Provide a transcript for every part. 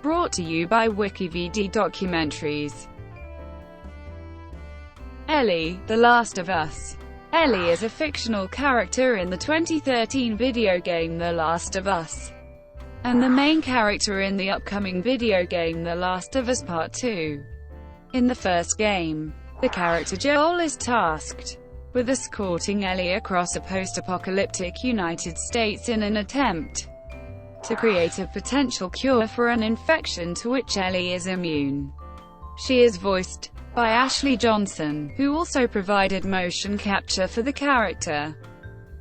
Brought to you by WikiVidi documentaries. Ellie, The Last of Us. Ellie is a fictional character in the 2013 video game The Last of Us, and the main character in the upcoming video game The Last of Us Part 2. In the first game, the character Joel is tasked with escorting Ellie across a post-apocalyptic United States in an attempt to create a potential cure for an infection to which Ellie is immune. She is voiced by Ashley Johnson, who also provided motion capture for the character,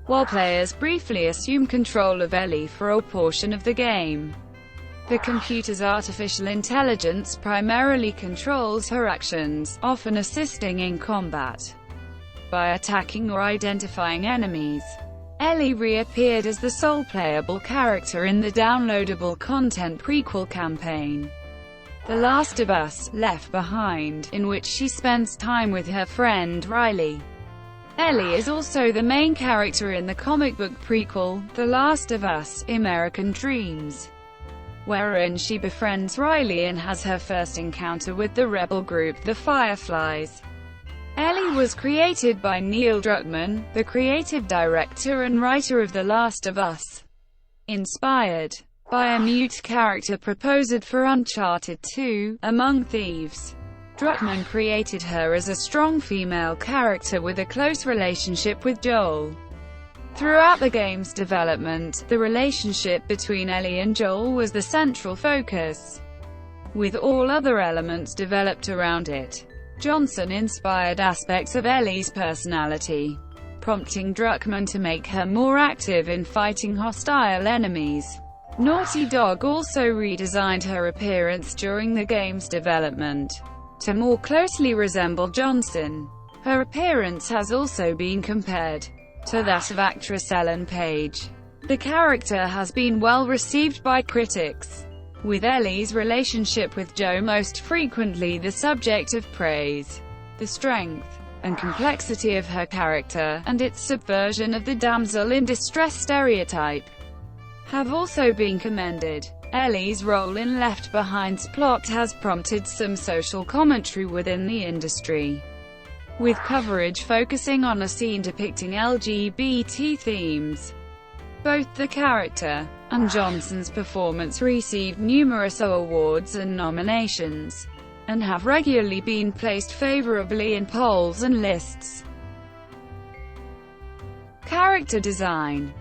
while players briefly assume control of Ellie for a portion of the game. The computer's artificial intelligence primarily controls her actions, often assisting in combat by attacking or identifying enemies. Ellie reappeared as the sole playable character in the downloadable content prequel campaign, The Last of Us: Left Behind, in which she spends time with her friend Riley. Ellie is also the main character in the comic book prequel, The Last of Us: American Dreams, wherein she befriends Riley and has her first encounter with the rebel group, the Fireflies. Ellie was created by Neil Druckmann, the creative director and writer of The Last of Us. Inspired by a mute character proposed for Uncharted 2, Among Thieves, Druckmann created her as a strong female character with a close relationship with Joel. Throughout the game's development, the relationship between Ellie and Joel was the central focus, with all other elements developed around it. Johnson inspired aspects of Ellie's personality, prompting Druckmann to make her more active in fighting hostile enemies. Naughty Dog also redesigned her appearance during the game's development to more closely resemble Johnson. Her appearance has also been compared to that of actress Ellen Page. The character has been well received by critics, with Ellie's relationship with Joe most frequently the subject of praise. The strength and complexity of her character, and its subversion of the damsel in distress stereotype, have also been commended. Ellie's role in Left Behind's plot has prompted some social commentary within the industry, with coverage focusing on a scene depicting LGBT themes. Both the character and Johnson's performance received numerous awards and nominations, and have regularly been placed favorably in polls and lists. Character design.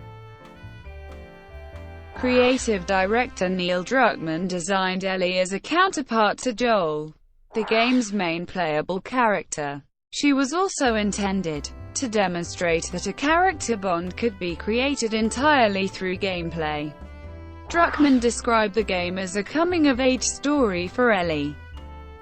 Creative director Neil Druckmann designed Ellie as a counterpart to Joel, the game's main playable character. She was also intended to demonstrate that a character bond could be created entirely through gameplay. Druckmann described the game as a coming-of-age story for Ellie,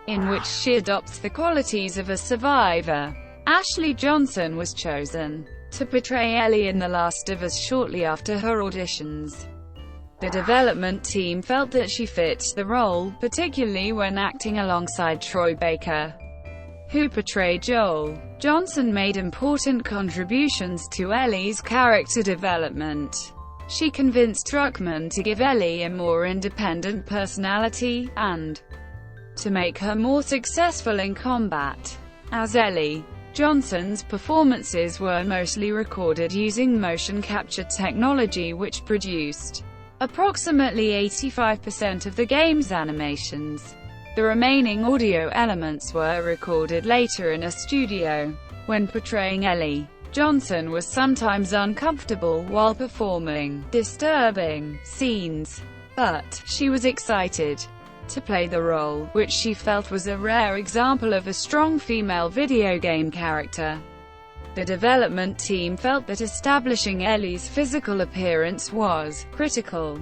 in which she adopts the qualities of a survivor. Ashley Johnson was chosen to portray Ellie in The Last of Us shortly after her auditions. The development team felt that she fit the role, particularly when acting alongside Troy Baker, who portrayed Joel. Johnson made important contributions to Ellie's character development. She convinced Druckmann to give Ellie a more independent personality, and to make her more successful in combat. As Ellie, Johnson's performances were mostly recorded using motion capture technology, which produced approximately 85% of the game's animations. The remaining audio elements were recorded later in a studio. When portraying Ellie, Johnson was sometimes uncomfortable while performing disturbing scenes, but she was excited to play the role, which she felt was a rare example of a strong female video game character. The development team felt that establishing Ellie's physical appearance was critical.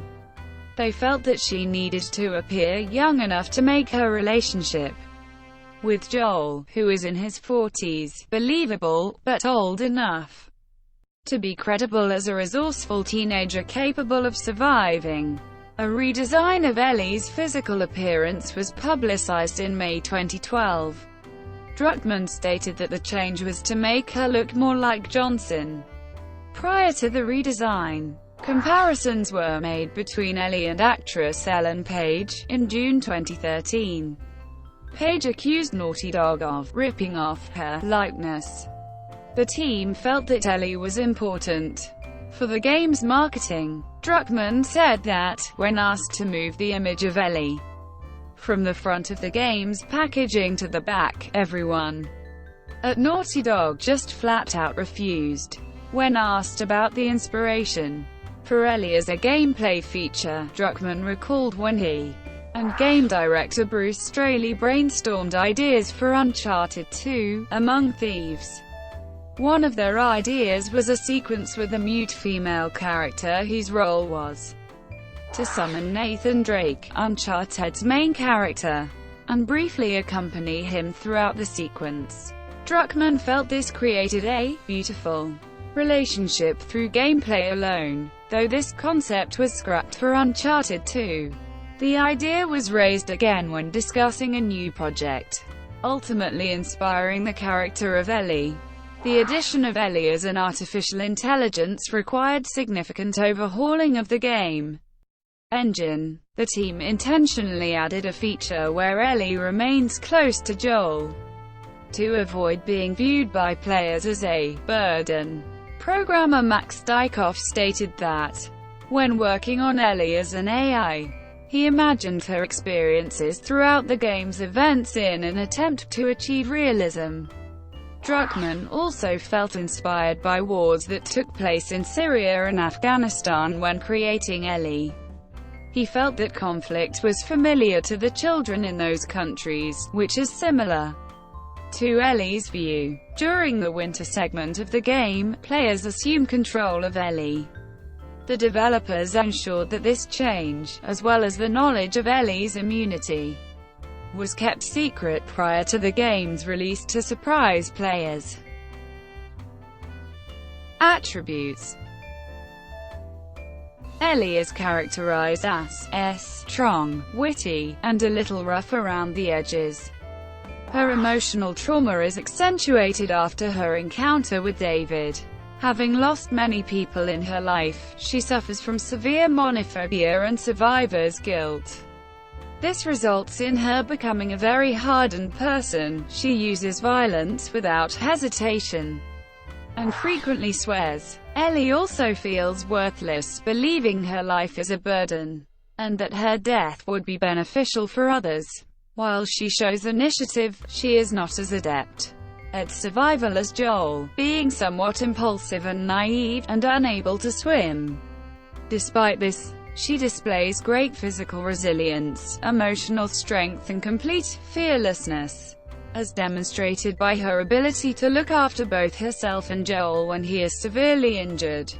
They felt that she needed to appear young enough to make her relationship with Joel, who is in his 40s, believable, but old enough to be credible as a resourceful teenager capable of surviving. A redesign of Ellie's physical appearance was publicized in May 2012. Druckmann stated that the change was to make her look more like Johnson. Prior to the redesign, Comparisons were made between Ellie and actress Ellen Page. In June 2013, Page accused Naughty Dog of ripping off her likeness. The team felt that Ellie was important for the game's marketing. Druckmann said that, when asked to move the image of Ellie from the front of the game's packaging to the back, everyone at Naughty Dog just flat out refused. When asked about the inspiration for Ellie as a gameplay feature, Druckmann recalled when he and game director Bruce Straley brainstormed ideas for Uncharted 2, Among Thieves. One of their ideas was a sequence with a mute female character whose role was to summon Nathan Drake, Uncharted's main character, and briefly accompany him throughout the sequence. Druckmann felt this created a beautiful relationship through gameplay alone, though this concept was scrapped for Uncharted 2. The idea was raised again when discussing a new project, ultimately inspiring the character of Ellie. The addition of Ellie as an artificial intelligence required significant overhauling of the game engine. The team intentionally added a feature where Ellie remains close to Joel, to avoid being viewed by players as a burden. Programmer Max Dykhoff stated that, when working on Ellie as an AI, he imagined her experiences throughout the game's events in an attempt to achieve realism. Druckmann also felt inspired by wars that took place in Syria and Afghanistan when creating Ellie. He felt that conflict was familiar to the children in those countries, which is similar to Ellie's view. During the winter segment of the game, players assume control of Ellie. The developers ensured that this change, as well as the knowledge of Ellie's immunity, was kept secret prior to the game's release to surprise players. Attributes. Ellie is characterized as strong, witty, and a little rough around the edges. Her emotional trauma is accentuated after her encounter with David. Having lost many people in her life, she suffers from severe monophobia and survivor's guilt. This results in her becoming a very hardened person. She uses violence without hesitation and frequently swears. Ellie also feels worthless, believing her life is a burden, and that her death would be beneficial for others. While she shows initiative, she is not as adept at survival as Joel, being somewhat impulsive and naive, and unable to swim. Despite this, she displays great physical resilience, emotional strength and complete fearlessness, as demonstrated by her ability to look after both herself and Joel when he is severely injured.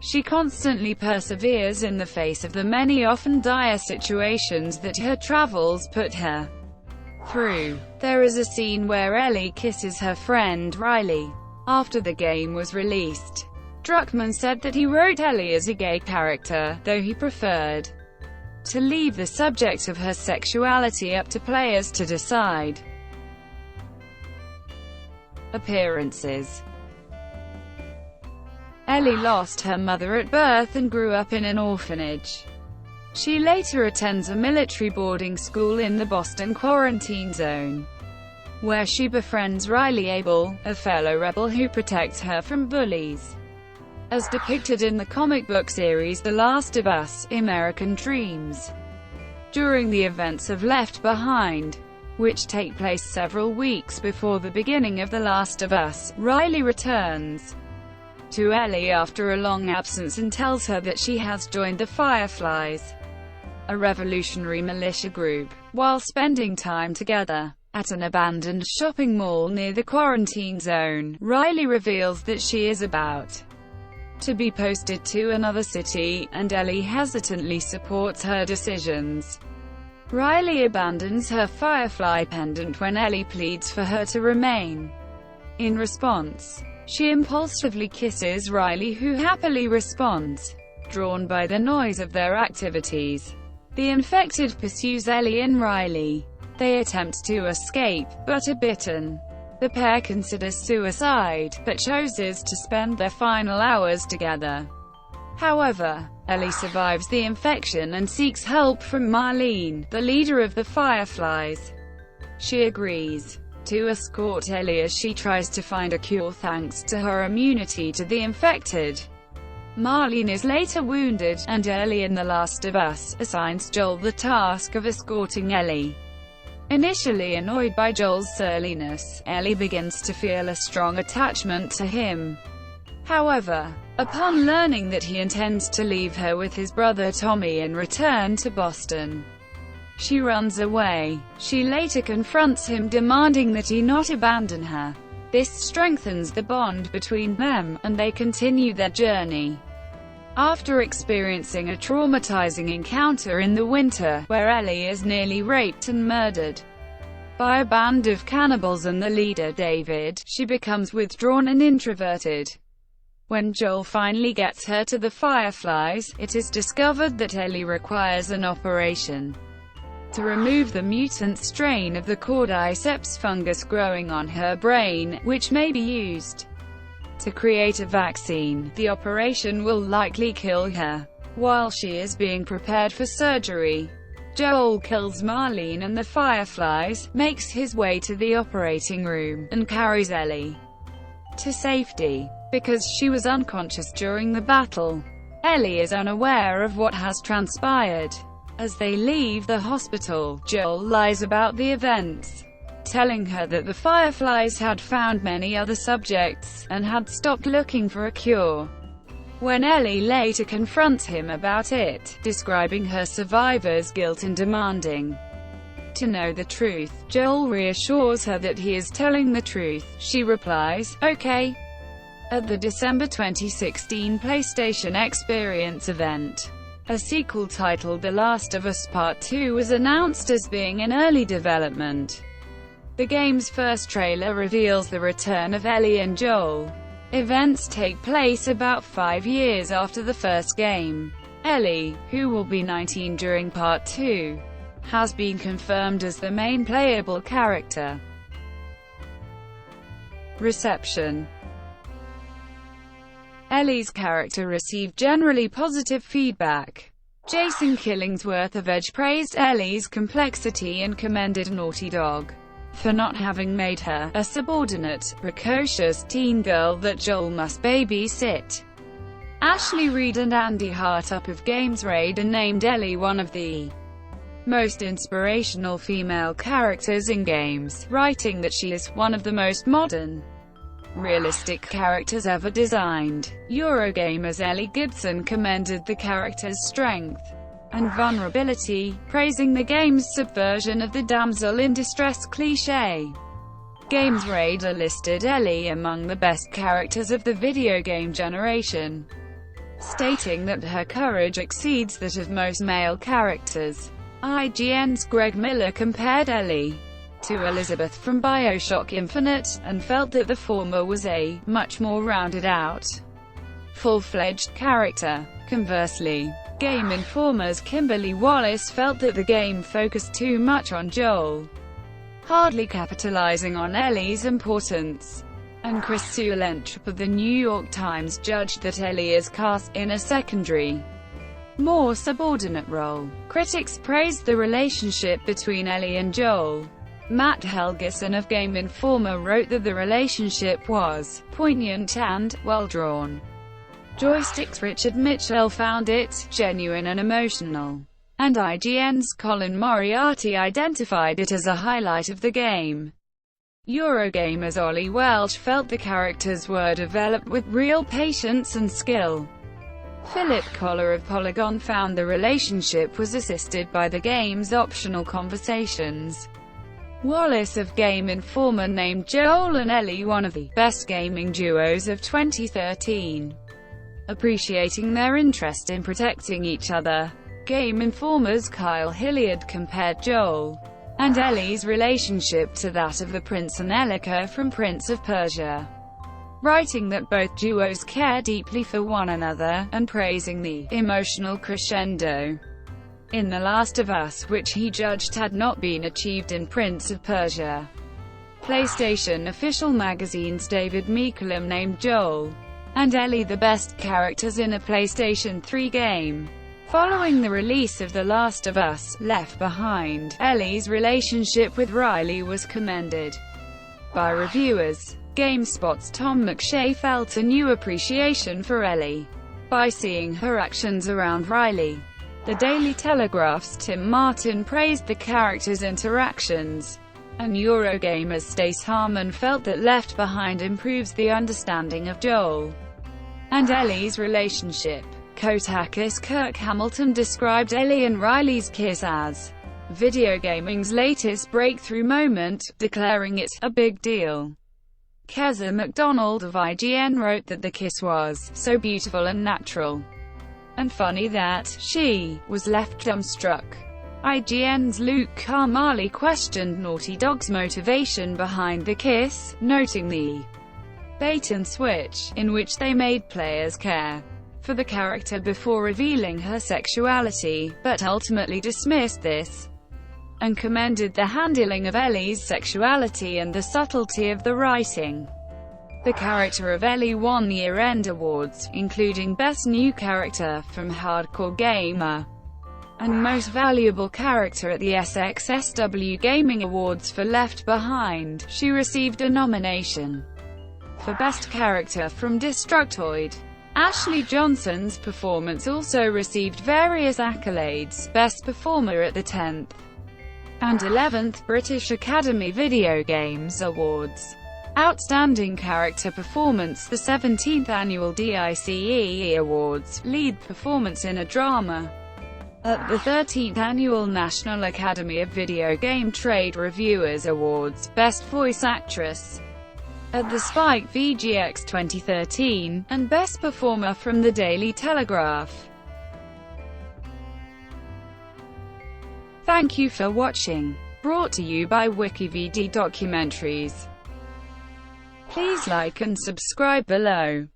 She constantly perseveres in the face of the many often dire situations that her travels put her through. There is a scene where Ellie kisses her friend Riley after the game was released. Druckmann said that he wrote Ellie as a gay character, though he preferred to leave the subject of her sexuality up to players to decide. Appearances. Ellie lost her mother at birth and grew up in an orphanage. She later attends a military boarding school in the Boston quarantine zone, where she befriends Riley Abel, a fellow rebel who protects her from bullies. As depicted in the comic book series The Last of Us: American Dreams. During the events of Left Behind, which take place several weeks before the beginning of The Last of Us, Riley returns to Ellie after a long absence and tells her that she has joined the Fireflies, a revolutionary militia group. While spending time together at an abandoned shopping mall near the quarantine zone, Riley reveals that she is about to be posted to another city, and Ellie hesitantly supports her decisions. Riley abandons her Firefly pendant when Ellie pleads for her to remain. In response, she impulsively kisses Riley, who happily responds, drawn by the noise of their activities. The infected pursues Ellie and Riley. They attempt to escape, but are bitten. The pair considers suicide, but chooses to spend their final hours together. However, Ellie survives the infection and seeks help from Marlene, the leader of the Fireflies. She agrees to escort Ellie as she tries to find a cure thanks to her immunity to the infected. Marlene is later wounded, and Ellie in The Last of Us assigns Joel the task of escorting Ellie. Initially annoyed by Joel's surliness, Ellie begins to feel a strong attachment to him. However, upon learning that he intends to leave her with his brother Tommy and return to Boston, she runs away. She later confronts him, demanding that he not abandon her. This strengthens the bond between them, and they continue their journey. After experiencing a traumatizing encounter in the winter, where Ellie is nearly raped and murdered by a band of cannibals and the leader David, she becomes withdrawn and introverted. When Joel finally gets her to the Fireflies, it is discovered that Ellie requires an operation to remove the mutant strain of the cordyceps fungus growing on her brain, which may be used to create a vaccine. The operation will likely kill her. While she is being prepared for surgery, Joel kills Marlene and the Fireflies, makes his way to the operating room, and carries Ellie to safety. Because she was unconscious during the battle, Ellie is unaware of what has transpired. As they leave the hospital, Joel lies about the events, telling her that the Fireflies had found many other subjects, and had stopped looking for a cure. When Ellie later confronts him about it, describing her survivor's guilt and demanding to know the truth, Joel reassures her that he is telling the truth. She replies, "Okay." At the December 2016 PlayStation Experience event, a sequel titled The Last of Us Part 2 was announced as being in early development. The game's first trailer reveals the return of Ellie and Joel. Events take place about 5 years after the first game. Ellie, who will be 19 during Part 2, has been confirmed as the main playable character. Reception. Ellie's character received generally positive feedback. Jason Killingsworth of Edge praised Ellie's complexity and commended Naughty Dog for not having made her a subordinate, precocious teen girl that Joel must babysit. Ashley Reed and Andy Hartup of Games Radar named Ellie one of the most inspirational female characters in games, writing that she is one of the most modern, realistic characters ever designed. Eurogamer's Ellie Gibson commended the character's strength and vulnerability, praising the game's subversion of the damsel in distress cliché. Games Radar listed Ellie among the best characters of the video game generation, stating that her courage exceeds that of most male characters. IGN's Greg Miller compared Ellie to Elizabeth from BioShock Infinite, and felt that the former was a much more rounded-out, full-fledged character. Conversely, Game Informer's Kimberly Wallace felt that the game focused too much on Joel, hardly capitalizing on Ellie's importance. And Chris Sulentrop of the New York Times judged that Ellie is cast in a secondary, more subordinate role. Critics praised the relationship between Ellie and Joel. Matt Helgeson of Game Informer wrote that the relationship was poignant and well-drawn. Joystick's Richard Mitchell found it genuine and emotional. And IGN's Colin Moriarty identified it as a highlight of the game. Eurogamer's Ollie Welch felt the characters were developed with real patience and skill. Philip Collar of Polygon found the relationship was assisted by the game's optional conversations. Wallace of Game Informer named Joel and Ellie one of the best gaming duos of 2013, appreciating their interest in protecting each other. Game Informer's Kyle Hilliard compared Joel and Ellie's relationship to that of the Prince and Elika from Prince of Persia, writing that both duos care deeply for one another, and praising the emotional crescendo in The Last of Us, which he judged had not been achieved in Prince of Persia. PlayStation Official Magazine's David Meeklem named Joel and Ellie the best characters in a PlayStation 3 game. Following the release of The Last of Us: Left Behind, Ellie's relationship with Riley was commended by reviewers. GameSpot's Tom McShay felt a new appreciation for Ellie by seeing her actions around Riley. The Daily Telegraph's Tim Martin praised the character's interactions, and Eurogamer's Stace Harmon felt that Left Behind improves the understanding of Joel and Ellie's relationship. Kotakus' Kirk Hamilton described Ellie and Riley's kiss as video gaming's latest breakthrough moment, declaring it a big deal. Keza MacDonald of IGN wrote that the kiss was so beautiful and natural and funny that she was left dumbstruck. IGN's Luke Carmali questioned Naughty Dog's motivation behind the kiss, noting the bait-and-switch, in which they made players care for the character before revealing her sexuality, but ultimately dismissed this, and commended the handling of Ellie's sexuality and the subtlety of the writing. The character of Ellie won year-end awards, including Best New Character from Hardcore Gamer, and Most Valuable Character at the SXSW Gaming Awards for Left Behind. She received a nomination for Best Character from Destructoid. Ashley Johnson's performance also received various accolades: Best Performer at the 10th and 11th British Academy Video Games Awards, Outstanding Character Performance the 17th Annual DICE Awards, Lead Performance in a Drama at the 13th Annual National Academy of Video Game Trade Reviewers Awards, Best Voice Actress at the Spike VGX 2013, and Best Performer from the Daily Telegraph. Thank you for watching. Brought to you by WikiVidi Documentaries. Please like and subscribe below.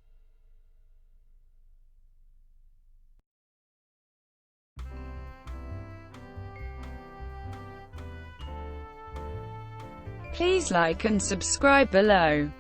Please like and subscribe below.